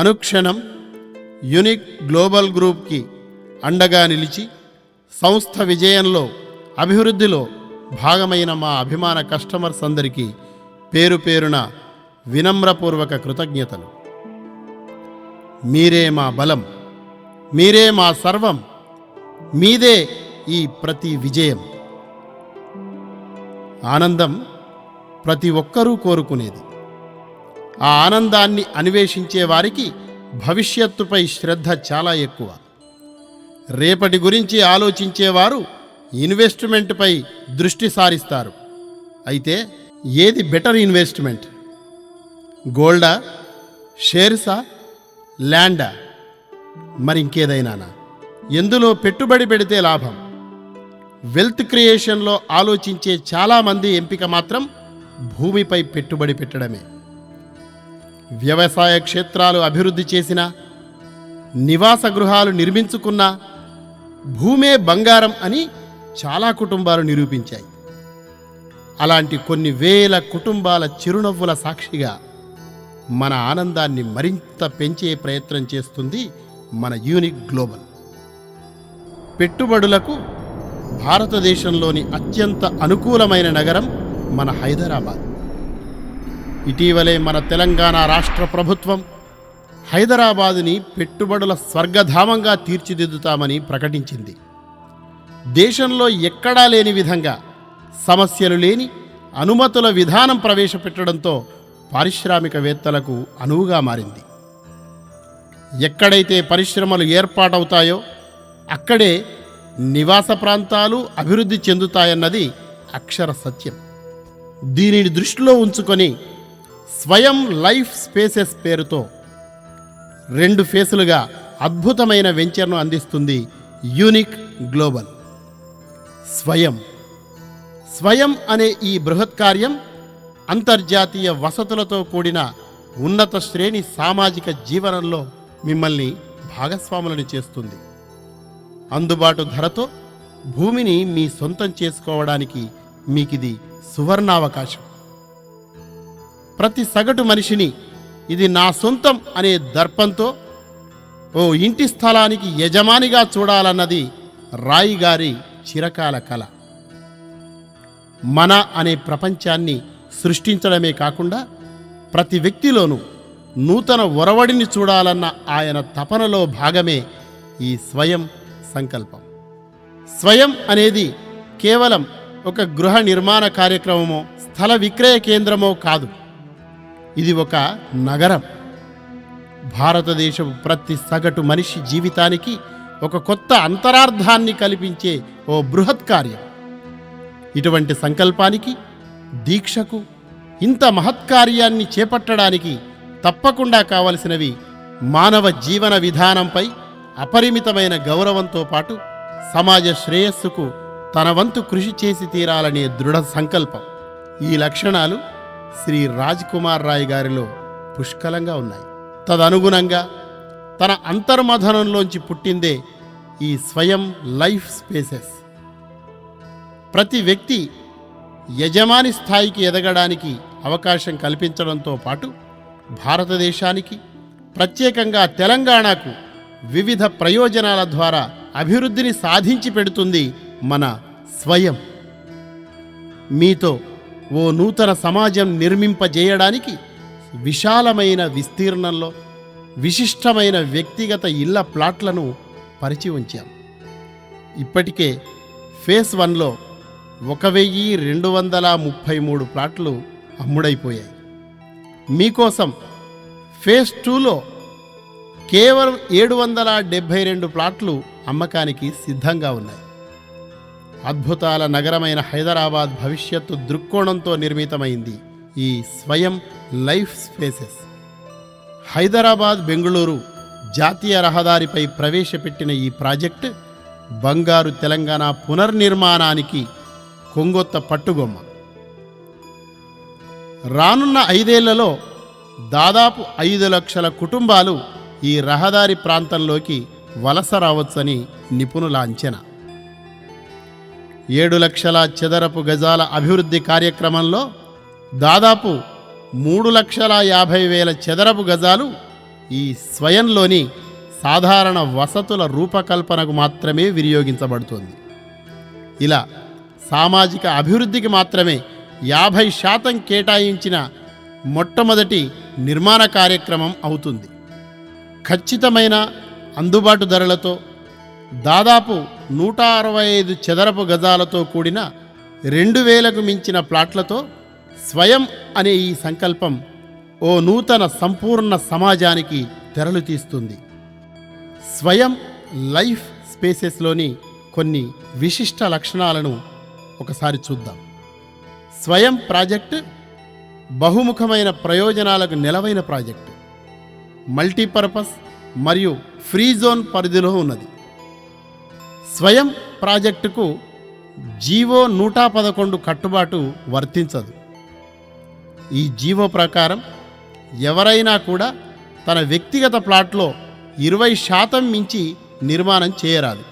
అనుక్షణం unique global గ్రూప్కి అండగా నిలిచి సంస్థ విజయంలో, అభివృద్ధిలో భాగమైన మా అభిమాన కస్టమర్స్ అందరికీ పేరు పేరున వినమ్రపూర్వక కృతజ్ఞతలు. మీరే మా బలం, మీరే మా సర్వం, మీదే ఈ ప్రతి విజయం. ఆనందం ప్రతి ఒక్కరూ కోరుకునేది. ఆ ఆనందాన్ని అన్వేషించే వారికి భవిష్యత్తుపై శ్రద్ధ చాలా ఎక్కువ. రేపటి గురించి ఆలోచించేవారు ఇన్వెస్ట్మెంట్పై దృష్టి సారిస్తారు. అయితే ఏది బెటర్ ఇన్వెస్ట్మెంట్? గోల్డా, షేర్సా, ల్యాండా, మరింకేదైనానా? ఎందులో పెట్టుబడి పెడితే లాభం? వెల్త్ క్రియేషన్లో ఆలోచించే చాలామంది ఎంపిక మాత్రం భూమిపై పెట్టుబడి పెట్టడమే. వ్యవసాయ క్షేత్రాలు అభివృద్ధి చేసినా, నివాస గృహాలు నిర్మించుకున్నా భూమే బంగారం అని చాలా కుటుంబాలు నిరూపించాయి. అలాంటి కొన్ని వేల కుటుంబాల చిరునవ్వుల సాక్షిగా మన ఆనందాన్ని మరింత పెంచే ప్రయత్నం చేస్తుంది మన యూనిక్ గ్లోబల్. పెట్టుబడులకు భారతదేశంలోని అత్యంత అనుకూలమైన నగరం మన హైదరాబాద్. ఇటీవలే మన తెలంగాణ రాష్ట్ర ప్రభుత్వం హైదరాబాదుని పెట్టుబడుల స్వర్గధామంగా తీర్చిదిద్దుతామని ప్రకటించింది. దేశంలో ఎక్కడా లేని విధంగా సమస్యలు లేని అనుమతుల విధానం ప్రవేశపెట్టడంతో పారిశ్రామికవేత్తలకు అనువుగా మారింది. ఎక్కడైతే పరిశ్రమలు ఏర్పాటవుతాయో అక్కడే నివాస ప్రాంతాలు అభివృద్ధి చెందుతాయన్నది అక్షర సత్యం. దీనిని దృష్టిలో ఉంచుకొని స్వయం లైఫ్ స్పేసెస్ పేరుతో 2 ఫేసులుగా అద్భుతమైన వెంచర్ను అందిస్తుంది యూనిక్ గ్లోబల్. స్వయం అనే ఈ బృహత్ కార్యం అంతర్జాతీయ వసతులతో కూడిన ఉన్నత శ్రేణి సామాజిక జీవనంలో మిమ్మల్ని భాగస్వాములను చేస్తుంది. అందుబాటు ధరతో భూమిని మీ సొంతం చేసుకోవడానికి మీకిది సువర్ణావకాశం. ప్రతి సగటు మనిషిని ఇది నా సొంతం అనే దర్పంతో ఓ ఇంటి స్థలానికి యజమానిగా చూడాలన్నది రాయి గారి చిరకాల కల. మన అనే ప్రపంచాన్ని సృష్టించడమే కాకుండా ప్రతి వ్యక్తిలోనూ నూతన ఒరవడిని చూడాలన్న ఆయన తపనలో భాగమే ఈ స్వయం సంకల్పం. స్వయం అనేది కేవలం ఒక గృహ నిర్మాణ కార్యక్రమమో, స్థల విక్రయ కేంద్రమో కాదు. ఇది ఒక నగరం. భారతదేశపు ప్రతి సగటు మనిషి జీవితానికి ఒక కొత్త అంతరార్థాన్ని కల్పించే ఓ బృహత్ కార్యం. ఇటువంటి సంకల్పానికి, దీక్షకు, ఇంత మహత్కార్యాన్ని చేపట్టడానికి తప్పకుండా కావలసినవి మానవ జీవన విధానంపై అపరిమితమైన గౌరవంతో పాటు సమాజ శ్రేయస్సుకు తన వంతు కృషి చేసి తీరాలనే దృఢ సంకల్పం. ఈ లక్షణాలు శ్రీ రాజ్ కుమార్ రాయ్ గారిలో పుష్కలంగా ఉన్నాయి. తదనుగుణంగా తన అంతర్మథనంలోంచి పుట్టిందే ఈ స్వయం లైఫ్ స్పేసెస్. ప్రతి వ్యక్తి యజమాని స్థాయికి ఎదగడానికి అవకాశం కల్పించడంతో పాటు భారతదేశానికి, ప్రత్యేకంగా తెలంగాణకు వివిధ ప్రయోజనాల ద్వారా అభివృద్ధిని సాధించి పెడుతుంది మన స్వయం. మీతో ఓ నూతన సమాజం నిర్మింపజేయడానికి విశాలమైన విస్తీర్ణంలో విశిష్టమైన వ్యక్తిగత ఇళ్ల ప్లాట్లను పరిచి ఉంచాం. ఇప్పటికే ఫేజ్ 1లో 1233 ప్లాట్లు అమ్ముడైపోయాయి. మీకోసం ఫేజ్ 2లో కేవలం 772 ప్లాట్లు అమ్మకానికి సిద్ధంగా ఉన్నాయి. అద్భుతాల నగరమైన హైదరాబాద్ భవిష్యత్తు దృక్కోణంతో నిర్మితమైంది ఈ స్వయం లైఫ్ స్పేసెస్. హైదరాబాద్ బెంగుళూరు జాతీయ రహదారిపై ప్రవేశపెట్టిన ఈ ప్రాజెక్టు బంగారు తెలంగాణ పునర్నిర్మాణానికి కొంగొత్త పట్టుగొమ్మ. రానున్న 5 ఏళ్లలో దాదాపు 5 లక్షల కుటుంబాలు ఈ రహదారి ప్రాంతంలోకి వలస రావచ్చని నిపుణుల అంచనా. 7 లక్షల చదరపు గజాల అభివృద్ధి కార్యక్రమంలో దాదాపు 3,50,000 చదరపు గజాలు ఈ స్వయంలోని సాధారణ వసతుల రూపకల్పనకు మాత్రమే వినియోగించబడుతుంది. ఇలా సామాజిక అభివృద్ధికి మాత్రమే 50% కేటాయించిన మొట్టమొదటి నిర్మాణ కార్యక్రమం అవుతుంది. ఖచ్చితమైన అందుబాటు ధరలతో దాదాపు 165 చదరపు గజాలతో కూడిన 2000కు మించిన ప్లాట్లతో స్వయం అనే ఈ సంకల్పం ఓ నూతన సంపూర్ణ సమాజానికి తెరలు తీస్తుంది. స్వయం లైఫ్ స్పేసెస్లోని కొన్ని విశిష్ట లక్షణాలను ఒకసారి చూద్దాం. స్వయం ప్రాజెక్టు బహుముఖమైన ప్రయోజనాలకు నెలవైన ప్రాజెక్టు. మల్టీపర్పస్ మరియు ఫ్రీ జోన్ పరిధిలో ఉన్నది. స్వయం ప్రాజెక్టుకు జీవో 111 కట్టుబాటు వర్తించదు. ఈ జీవో ప్రకారం ఎవరైనా కూడా తన వ్యక్తిగత ప్లాట్లో 20% మించి నిర్మాణం చేయరాదు.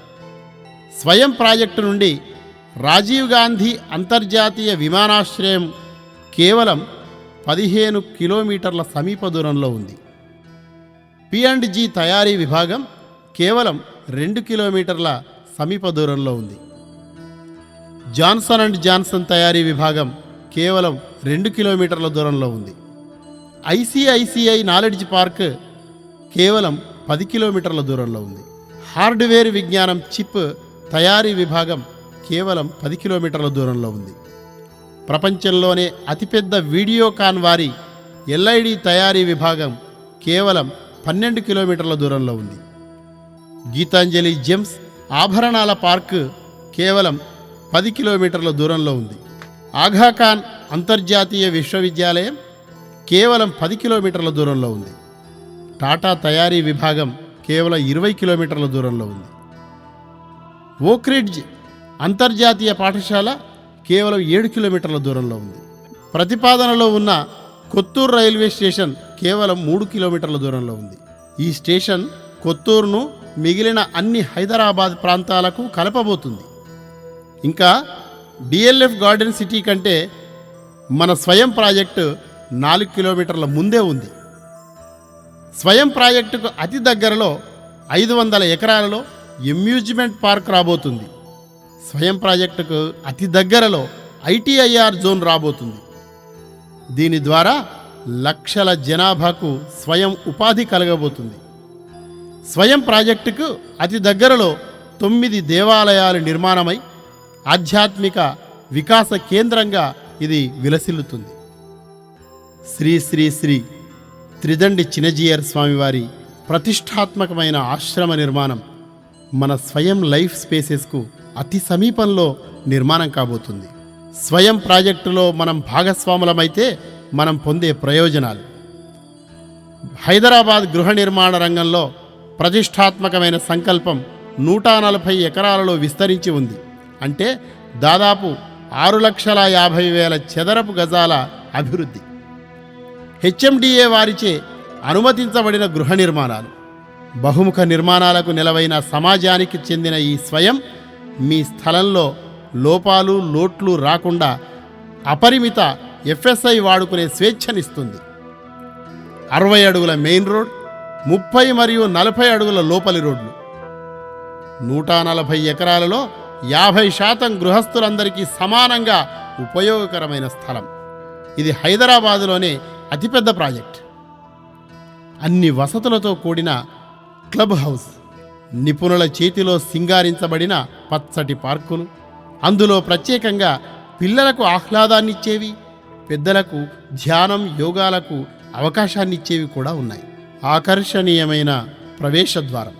స్వయం ప్రాజెక్టు నుండి రాజీవ్ గాంధీ అంతర్జాతీయ విమానాశ్రయం కేవలం 15 కిలోమీటర్ల సమీప దూరంలో ఉంది. P&G తయారీ విభాగం కేవలం 2 కిలోమీటర్ల సమీప దూరంలో ఉంది. జాన్సన్ అండ్ జాన్సన్ తయారీ విభాగం కేవలం 2 కిలోమీటర్ల దూరంలో ఉంది. ICICI నాలెడ్జ్ పార్క్ కేవలం 10 కిలోమీటర్ల దూరంలో ఉంది. హార్డ్వేర్ విజ్ఞానం చిప్ తయారీ విభాగం కేవలం 10 కిలోమీటర్ల దూరంలో ఉంది. ప్రపంచంలోనే అతిపెద్ద వీడియోకాన్ వారి LID తయారీ విభాగం కేవలం 12 కిలోమీటర్ల దూరంలో ఉంది. గీతాంజలి జెమ్స్ ఆభరణాల పార్క్ కేవలం 10 కిలోమీటర్ల దూరంలో ఉంది. ఆఘాఖాన్ అంతర్జాతీయ విశ్వవిద్యాలయం కేవలం 10 కిలోమీటర్ల దూరంలో ఉంది. టాటా తయారీ విభాగం కేవలం 20 కిలోమీటర్ల దూరంలో ఉంది. ఓక్రిడ్జ్ అంతర్జాతీయ పాఠశాల కేవలం 7 కిలోమీటర్ల దూరంలో ఉంది. ప్రతిపాదనలో ఉన్న కొత్తూరు రైల్వే స్టేషన్ కేవలం 3 కిలోమీటర్ల దూరంలో ఉంది. ఈ స్టేషన్ కొత్తూరును మిగిలిన అన్ని హైదరాబాద్ ప్రాంతాలకు కలపబోతుంది. ఇంకా DLF గార్డెన్ సిటీ కంటే మన స్వయం ప్రాజెక్టు 4 కిలోమీటర్ల ముందే ఉంది. స్వయం ప్రాజెక్టుకు అతి దగ్గరలో 500 ఎకరాలలో అమ్యూజ్మెంట్ పార్క్ రాబోతుంది. స్వయం ప్రాజెక్టుకు అతి దగ్గరలో ITIR జోన్ రాబోతుంది. దీని ద్వారా లక్షల జనాభాకు స్వయం ఉపాధి కలగబోతుంది. స్వయం ప్రాజెక్టుకు అతి దగ్గరలో 9 దేవాలయాలు నిర్మాణమై ఆధ్యాత్మిక వికాస కేంద్రంగా ఇది విలసిల్లుతుంది. శ్రీ శ్రీ శ్రీ త్రిదండి చినజీయర్ స్వామివారి ప్రతిష్టాత్మకమైన ఆశ్రమ నిర్మాణం మన స్వయం లైఫ్ స్పేసెస్కు అతి సమీపంలో నిర్మాణం కాబోతుంది. స్వయం ప్రాజెక్టులో మనం భాగస్వాములమైతే మనం పొందే ప్రయోజనాలు: హైదరాబాద్ గృహ నిర్మాణ రంగంలో ప్రతిష్టాత్మకమైన సంకల్పం 140 ఎకరాలలో విస్తరించి ఉంది. అంటే దాదాపు 6,50,000 చదరపు గజాల అభివృద్ధి. HMDA వారిచే అనుమతించబడిన గృహ నిర్మాణాలు. బహుముఖ నిర్మాణాలకు నెలవైన సమాజానికి చెందిన ఈ స్వయం మీ స్థలంలో లోపాలు లోట్లు రాకుండా అపరిమిత FSI వాడుకునే స్వేచ్ఛనిస్తుంది. 60 అడుగుల మెయిన్ రోడ్, 30 మరియు 40 అడుగుల లోపలి రోడ్లు, 140 ఎకరాలలో 50% గృహస్థులందరికీ సమానంగా ఉపయోగకరమైన స్థలం. ఇది హైదరాబాదులోనే అతిపెద్ద ప్రాజెక్ట్. అన్ని వసతులతో కూడిన క్లబ్ హౌస్, నిపుణుల చేతిలో సింగారించబడిన పచ్చటి పార్కులు, అందులో ప్రత్యేకంగా పిల్లలకు ఆహ్లాదాన్నిచ్చేవి, పెద్దలకు ధ్యానం యోగాలకు అవకాశాన్నిచ్చేవి కూడా ఉన్నాయి. ఆకర్షణీయమైన ప్రవేశద్వారం,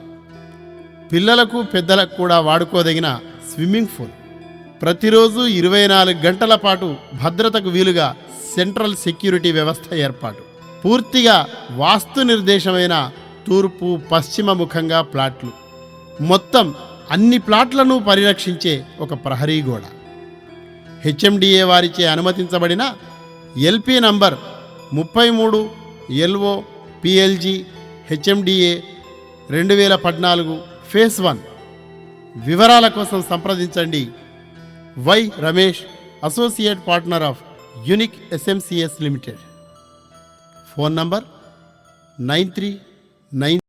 పిల్లలకు పెద్దలకు కూడా వాడుకోదగిన స్విమ్మింగ్ పూల్, ప్రతిరోజు 24 గంటల పాటు భద్రతకు వీలుగా సెంట్రల్ సెక్యూరిటీ వ్యవస్థ ఏర్పాటు, పూర్తిగా వాస్తు నిర్దేశమైన తూర్పు పశ్చిమ ముఖంగా ప్లాట్లు, మొత్తం అన్ని ప్లాట్లను పరిరక్షించే ఒక ప్రహరీ గోడ, HMDA వారిచే అనుమతించబడిన LP number 33 LO PLG HMDA 2014 phase 1. వివరాల కోసం సంప్రదించండి Y Ramesh, associate partner of unique SMCS limited. Phone number 93 nine